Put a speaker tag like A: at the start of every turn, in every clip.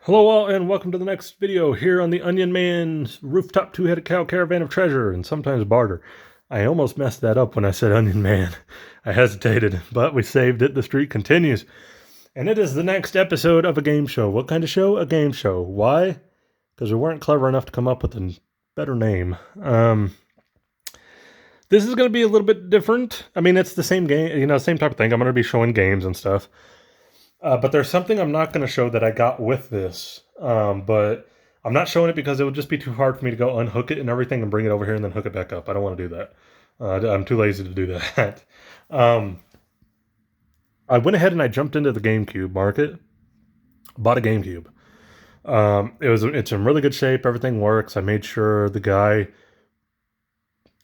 A: Hello all and welcome to the next video here on the Onion Man's Rooftop Two-Headed Cow Caravan of Treasure and sometimes Barter. I almost messed that up when I said Onion Man. I hesitated, but we saved it. The streak continues. And it is the next episode of a game show. What kind of show? A game show. Why? Because we weren't clever enough to come up with a better name. This is going to be a little bit different. I mean, it's the same game, same type of thing. I'm going to be showing games and stuff. But there's something I'm not going to show that I got with this. But I'm not showing it because it would just be too hard for me to go unhook it and everything and bring it over here and then hook it back up. I don't want to do that. I'm too lazy to do that. I went ahead and I jumped into the GameCube market, bought a GameCube. It's in really good shape. Everything works. I made sure the guy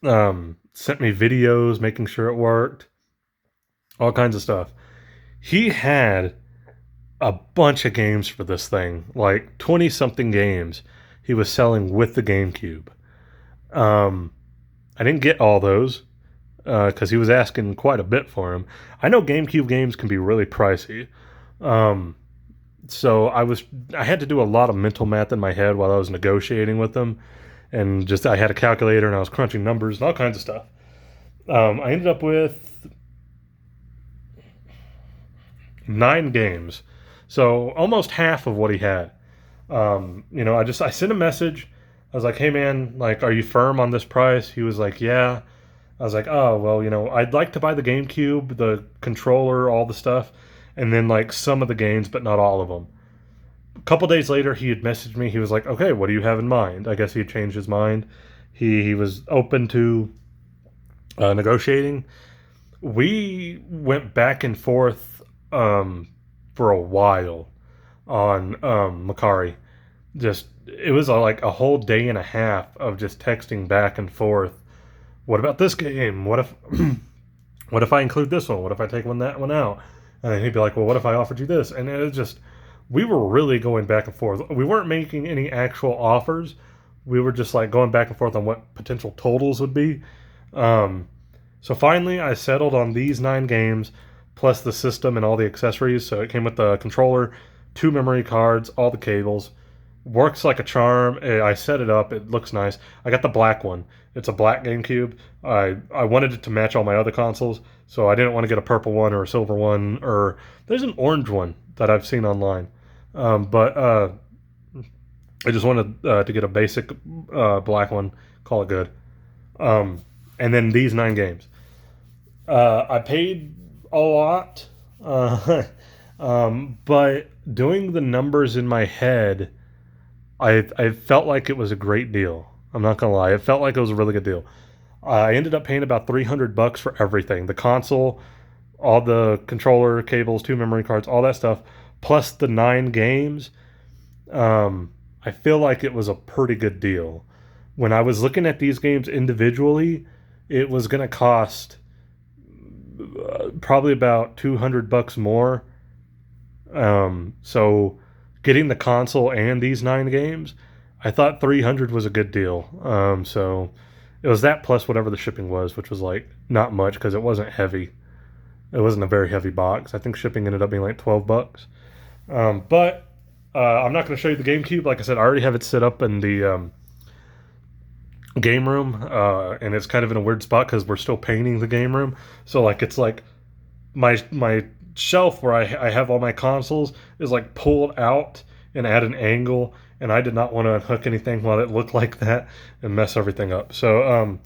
A: sent me videos, making sure it worked, all kinds of stuff. He had a bunch of games for this thing, like 20 something games he was selling with the GameCube. I didn't get all those because he was asking quite a bit for them. I know GameCube games can be really pricey. So I had to do a lot of mental math in my head while I was negotiating with them, and I had a calculator and I was crunching numbers and all kinds of stuff. I ended up with 9 games. So almost half of what he had. I sent a message. I was like, hey man, like, are you firm on this price? He was like, yeah. I was like, oh, well, I'd like to buy the GameCube, the controller, all the stuff, and then like some of the games, but not all of them. A couple days later, he had messaged me. He was like, okay, what do you have in mind? I guess he had changed his mind. He was open to negotiating. We went back and forth for a while on Macari. It was like a whole day and a half of just texting back and forth. What about this game? What if what if I include this one? What if I take that one out? And then he'd be like, well, what if I offered you this? And it was just, we were really going back and forth. We weren't making any actual offers. We were just like going back and forth on what potential totals would be. So finally I settled on these 9 games plus the system and all the accessories. So it came with the controller, 2 memory cards, all the cables. Works like a charm. I set it up. It looks nice. I got the black one. It's a black GameCube. I wanted it to match all my other consoles, so I didn't want to get a purple one or a silver one, or there's an orange one that I've seen online. But I just wanted to get a basic black one, call it good. And then these 9 games. I paid a lot, but doing the numbers in my head, I felt like it was a great deal. I'm not gonna lie, it felt like it was a really good deal. I ended up paying about $300 for everything: the console, all the controller cables, 2 memory cards, all that stuff, plus the 9 games. I feel like it was a pretty good deal. When I was looking at these games individually, it was gonna cost probably about $200 more. So getting the console and these 9 games, I thought $300 was a good deal. So it was that plus whatever the shipping was, which was like not much because it wasn't heavy. It wasn't a very heavy box. I think shipping ended up being like $12. But I'm not going to show you the GameCube. Like I said, I already have it set up in the game room, and it's kind of in a weird spot because we're still painting the game room. So like it's like my shelf where I have all my consoles is like pulled out and at an angle, and I did not want to unhook anything while it looked like that and mess everything up. So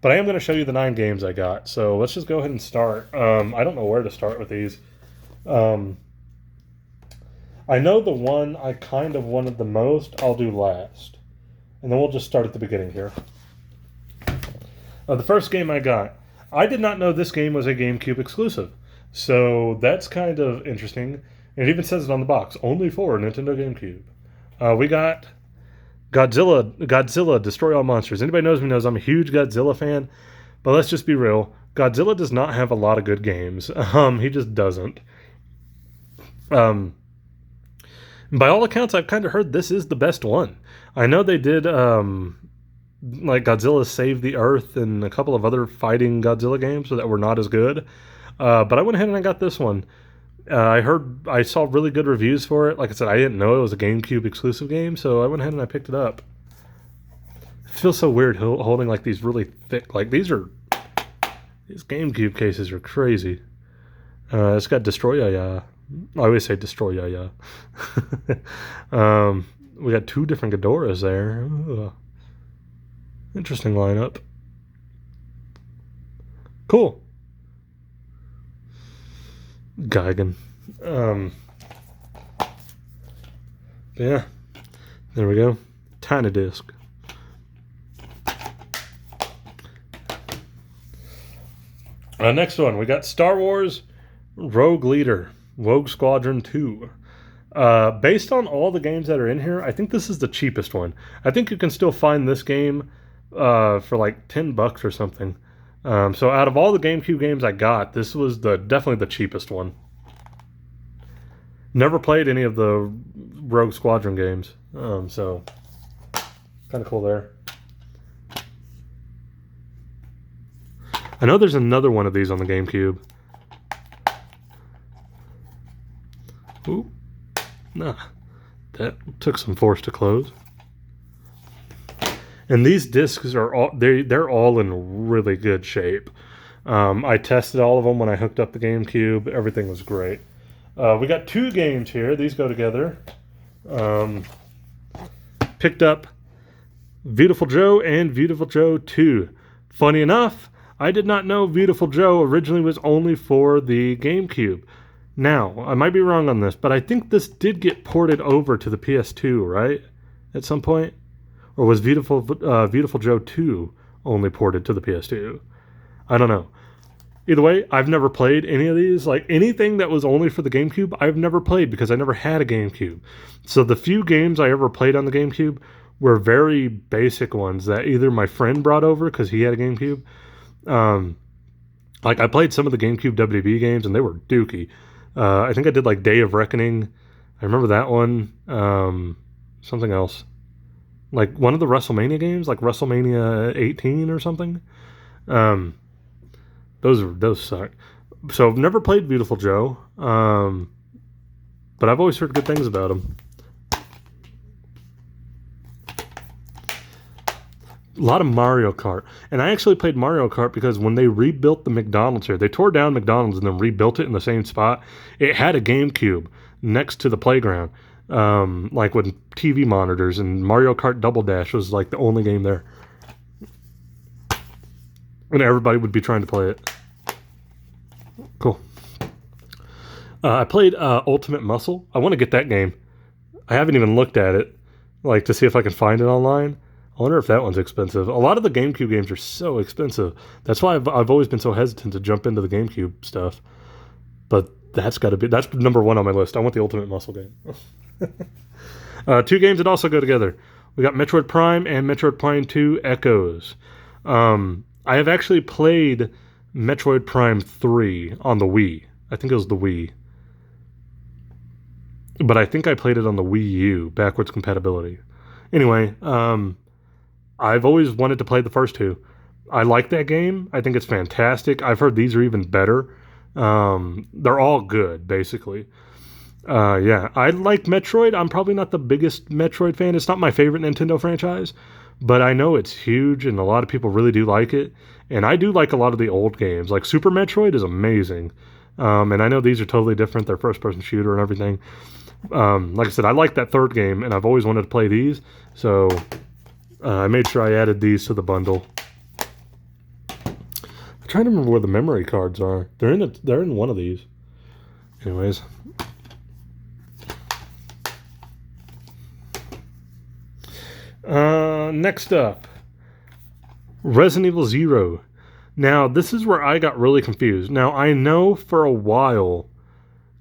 A: but I am going to show you the 9 games I got. So let's just go ahead and start. I don't know where to start with these. I know the one I kind of wanted the most I'll do last, and then we'll just start at the beginning here. The first game I got, I did not know this game was a GameCube exclusive. So that's kind of interesting. And it even says it on the box, only for Nintendo GameCube. We got Godzilla Destroy All Monsters. Anybody knows me knows I'm a huge Godzilla fan, but let's just be real. Godzilla does not have a lot of good games. He just doesn't. By all accounts, I've kind of heard this is the best one. I know they did like Godzilla Save the Earth and a couple of other fighting Godzilla games that were not as good. But I went ahead and I got this one. I saw really good reviews for it. Like I said, I didn't know it was a GameCube exclusive game, so I went ahead and I picked it up. It feels so weird holding like these really thick, like these GameCube cases are crazy. It's got Destroy Yaya. I always say Destroy Yaya. We got 2 different Ghidoras there. Ugh. Interesting lineup. Cool. Gigan. Yeah. There we go. Tiny disc. Next one, we got Star Wars Rogue Leader, Rogue Squadron 2. Based on all the games that are in here, I think this is the cheapest one. I think you can still find this game for like $10 or something. So out of all the GameCube games I got, this was definitely the cheapest one. Never played any of the Rogue Squadron games, so kind of cool there. I know there's another one of these on the GameCube. Ooh. Nah. That took some force to close. And these discs are all they're all in really good shape. I tested all of them when I hooked up the GameCube. Everything was great. We got 2 games here. These go together. Picked up Viewtiful Joe and Viewtiful Joe 2. Funny enough, I did not know Viewtiful Joe originally was only for the GameCube. Now, I might be wrong on this, but I think this did get ported over to the PS2, right? At some point? Or was Viewtiful Joe 2 only ported to the PS2? I don't know. Either way, I've never played any of these. Like, anything that was only for the GameCube, I've never played because I never had a GameCube. So the few games I ever played on the GameCube were very basic ones that either my friend brought over because he had a GameCube. Like, I played some of the GameCube WB games, and they were dookie. I think I did, like, Day of Reckoning. I remember that one. Something else. Like, one of the WrestleMania games, like WrestleMania 18 or something. Those suck. So I've never played Viewtiful Joe, but I've always heard good things about him. A lot of Mario Kart. And I actually played Mario Kart because when they rebuilt the McDonald's here, they tore down McDonald's and then rebuilt it in the same spot. It had a GameCube next to the playground, like with TV monitors, and Mario Kart Double Dash was like the only game there. And everybody would be trying to play it. Cool. I played Ultimate Muscle. I want to get that game. I haven't even looked at it, like, to see if I can find it online. I wonder if that one's expensive. A lot of the GameCube games are so expensive. That's why I've always been so hesitant to jump into the GameCube stuff. But that's number 1 on my list. I want the Ultimate Muscle game. 2 games that also go together. We got Metroid Prime and Metroid Prime 2 Echoes. I have actually played Metroid Prime 3 on the Wii. I think it was the Wii. But I think I played it on the Wii U, backwards compatibility. Anyway, I've always wanted to play the first 2. I like that game. I think it's fantastic. I've heard these are even better. They're all good, basically. Yeah, I like Metroid. I'm probably not the biggest Metroid fan. It's not my favorite Nintendo franchise, but I know it's huge and a lot of people really do like it. And I do like a lot of the old games. Like Super Metroid is amazing. And I know these are totally different. They're first-person shooter and everything. Like I said, I like that 3rd game, and I've always wanted to play these. So I made sure I added these to the bundle. I'm trying to remember where the memory cards are. They're in one of these. Anyways. Next up, Resident Evil 0. Now, this is where I got really confused. Now, I know for a while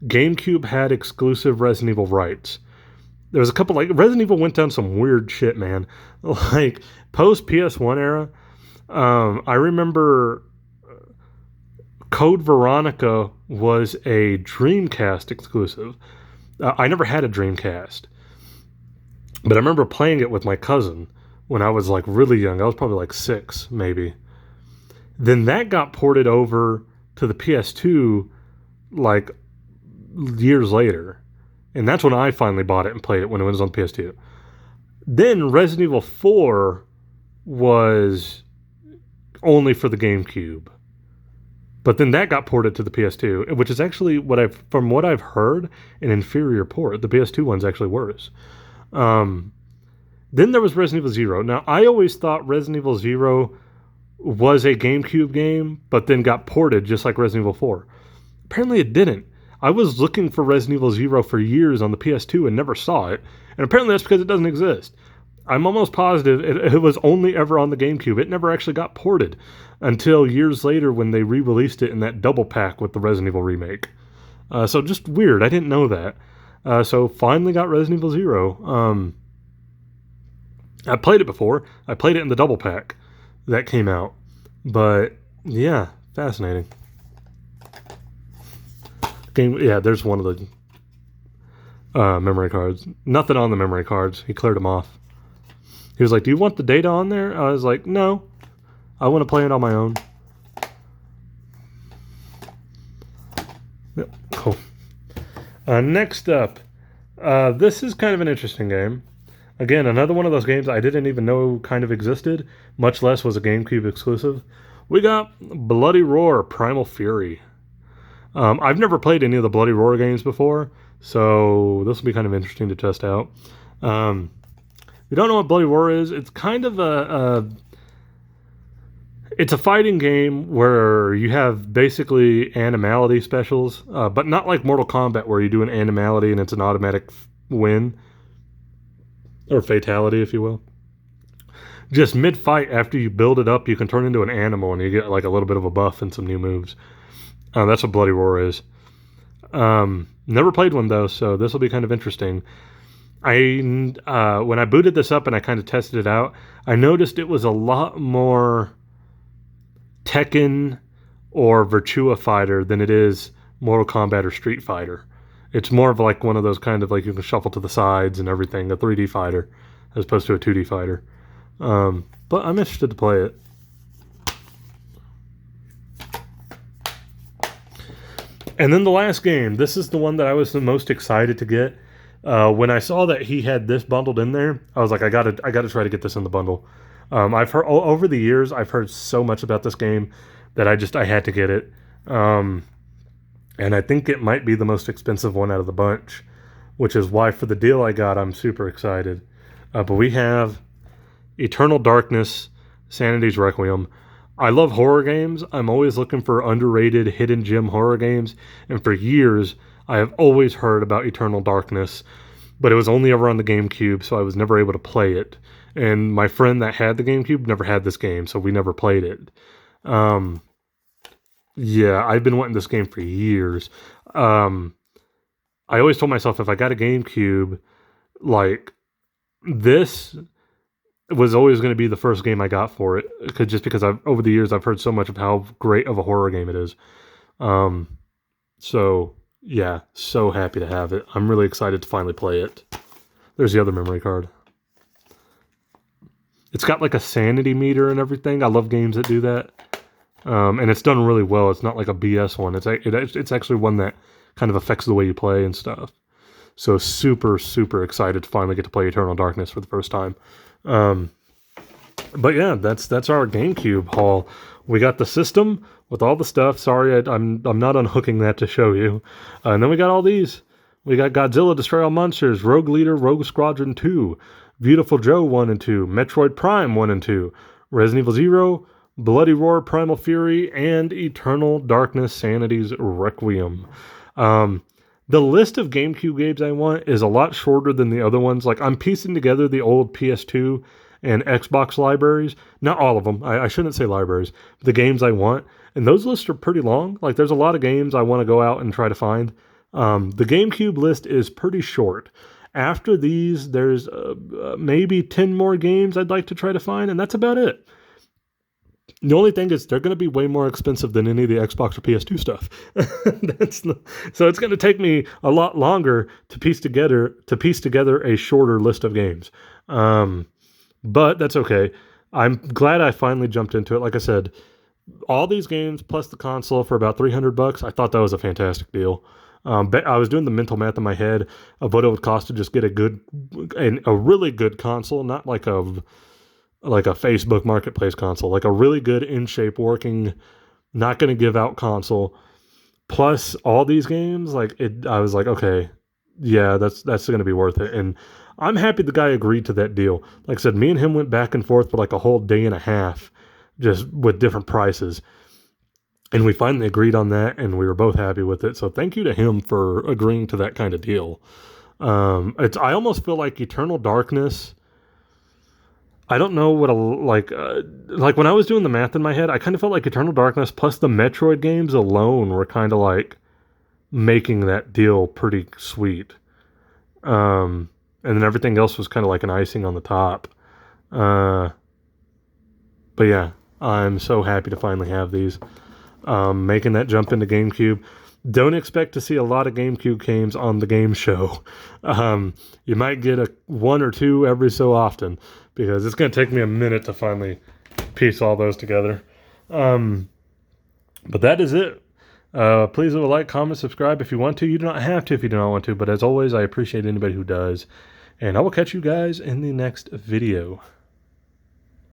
A: GameCube had exclusive Resident Evil rights. There was a couple, like, Resident Evil went down some weird shit, man. Like, post PS1 era, I remember Code Veronica was a Dreamcast exclusive. I never had a Dreamcast, but I remember playing it with my cousin when I was, like, really young. I was probably, like, 6, maybe. Then that got ported over to the PS2, like, years later. And that's when I finally bought it and played it when it was on PS2. Then Resident Evil 4 was only for the GameCube. But then that got ported to the PS2, which is actually from what I've heard, an inferior port. The PS2 one's actually worse. Then there was Resident Evil Zero. Now, I always thought Resident Evil Zero was a GameCube game, but then got ported just like Resident Evil 4. Apparently it didn't. I was looking for Resident Evil Zero for years on the PS2 and never saw it. And apparently that's because it doesn't exist. I'm almost positive it was only ever on the GameCube. It never actually got ported until years later when they re-released it in that double pack with the Resident Evil remake. So just weird. I didn't know that. So finally got Resident Evil Zero. I played it before. I played it in the double pack that came out. But yeah, fascinating. There's one of the memory cards. Nothing on the memory cards. He cleared them off. He was like, "Do you want the data on there?" I was like, "No. I want to play it on my own." Yep, cool. Next up, this is kind of an interesting game. Again, another one of those games I didn't even know kind of existed, much less was a GameCube exclusive. We got Bloody Roar Primal Fury. I've never played any of the Bloody Roar games before, so this will be kind of interesting to test out. If you don't know what Bloody Roar is, it's kind of it's a fighting game where you have basically animality specials, but not like Mortal Kombat where you do an animality and it's an automatic win. Or fatality, if you will. Just mid-fight, after you build it up, you can turn into an animal and you get like a little bit of a buff and some new moves. That's what Bloody Roar is. Never played one though, so this will be kind of interesting. When I booted this up and I kind of tested it out, I noticed it was a lot more Tekken or Virtua Fighter than it is Mortal Kombat or Street Fighter. It's more of like one of those kind of like you can shuffle to the sides and everything, a 3D fighter, as opposed to a 2D fighter. But I'm interested to play it. And then the last game. This is the one that I was the most excited to get. When I saw that he had this bundled in there, I was like, I gotta try to get this in the bundle. I've heard over the years, I've heard so much about this game that I had to get it. And I think it might be the most expensive one out of the bunch, which is why for the deal I got, I'm super excited. But we have Eternal Darkness, Sanity's Requiem. I love horror games. I'm always looking for underrated hidden gem horror games. And for years, I have always heard about Eternal Darkness, but it was only ever on the GameCube, so I was never able to play it. And my friend that had the GameCube never had this game, so we never played it. Yeah, I've been wanting this game for years. I always told myself if I got a GameCube, like, this was always going to be the first game I got for it, just because over the years I've heard so much of how great of a horror game it is. So yeah, so happy to have it. I'm really excited to finally play it. There's the other memory card. It's got like a sanity meter and everything. I love games that do that. And it's done really well. It's not like a BS one. It's actually one that kind of affects the way you play and stuff. So super, super excited to finally get to play Eternal Darkness for the first time. But yeah, that's our GameCube haul. We got the system with all the stuff. Sorry, I'm not unhooking that to show you. And then we got all these. We got Godzilla Destroy All Monsters, Rogue Leader, Rogue Squadron 2, Beautiful Joe 1 and 2, Metroid Prime 1 and 2, Resident Evil 0, Bloody Roar Primal Fury, and Eternal Darkness Sanity's Requiem. The list of GameCube games I want is a lot shorter than the other ones. Like, I'm piecing together the old PS2 and Xbox libraries. Not all of them. I shouldn't say libraries. The games I want. And those lists are pretty long. Like, there's a lot of games I want to go out and try to find. The GameCube list is pretty short. After these, there's maybe 10 more games I'd like to try to find, and that's about it. The only thing is they're going to be way more expensive than any of the Xbox or PS2 stuff. So it's going to take me a lot longer to piece together a shorter list of games. But that's okay. I'm glad I finally jumped into it. Like I said, all these games plus the console for about $300. I thought that was a fantastic deal. But I was doing the mental math in my head of what it would cost to just get a really good console, not like a Facebook Marketplace console, like a really good in shape working, not going to give out console. Plus all these games, I was like, okay, yeah, that's going to be worth it. And I'm happy the guy agreed to that deal. Like I said, me and him went back and forth for like a whole day and a half, just with different prices. And we finally agreed on that, and we were both happy with it. So thank you to him for agreeing to that kind of deal. I almost feel like Eternal Darkness. I don't know what like when I was doing the math in my head, I kind of felt like Eternal Darkness plus the Metroid games alone were kind of like making that deal pretty sweet. And then everything else was kind of like an icing on the top. But yeah, I'm so happy to finally have these. Making that jump into GameCube. Don't expect to see a lot of GameCube games on the game show. You might get one or two every so often, because it's going to take me a minute to finally piece all those together. But that is it. Please leave a like, comment, subscribe if you want to. You do not have to if you do not want to, but as always, I appreciate anybody who does. And I will catch you guys in the next video.